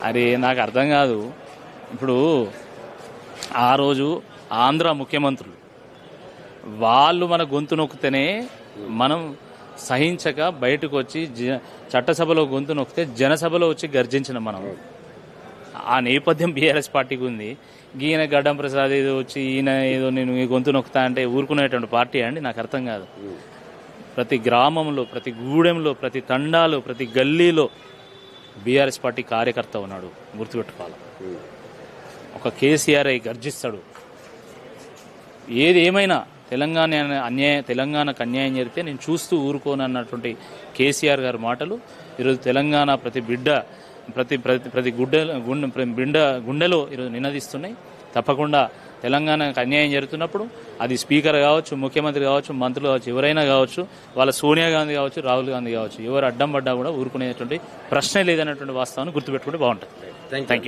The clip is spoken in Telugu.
అరే నాకు అర్థం కాదు. ఇప్పుడు ఆ రోజు ఆంధ్ర ముఖ్యమంత్రులు వాళ్ళు మన గొంతు నొక్కితేనే మనం సహించక బయటకు వచ్చి చట్టసభలో గొంతు నొక్కితే జనసభలో వచ్చి గర్జించిన మనం. ఆ నేపథ్యం బీఆర్ఎస్ పార్టీకి ఉంది. ఈయన గడ్డం ప్రసాద్ ఏదో వచ్చి ఈయన ఏదో నేను ఈ గొంతు నొక్కుతా అంటే ఊరుకునేటువంటి పార్టీ అండి. నాకు అర్థం కాదు. ప్రతి గ్రామంలో, ప్రతి గూడెంలో, ప్రతి తండాలో, ప్రతి గల్లీలో బీఆర్ఎస్ పార్టీ కార్యకర్త ఉన్నాడు. గుర్తుపెట్టుకోవాలి. ఒక కేసీఆర్ గర్జిస్తాడు. ఏది ఏమైనా తెలంగాణకు అన్యాయం జరిగితే నేను చూస్తూ ఊరుకోనన్నటువంటి కేసీఆర్ గారి మాటలు ఈరోజు తెలంగాణ ప్రతి బిడ్డ ప్రతి గుండెలో ఈరోజు నినదిస్తున్నాయి. తప్పకుండా తెలంగాణకు అన్యాయం జరుగుతున్నప్పుడు అది స్పీకర్ కావచ్చు, ముఖ్యమంత్రి కావచ్చు, మంత్రులు కావచ్చు, ఎవరైనా కావచ్చు, వాళ్ళ సోనియా గాంధీ కావచ్చు, రాహుల్ గాంధీ కావచ్చు, ఎవరు అడ్డం పడ్డా కూడా ఊరుకునేటువంటి ప్రశ్నే లేదన్నటువంటి వాస్తవాన్ని గుర్తుపెట్టుకుంటే బాగుంటుంది. Thank you.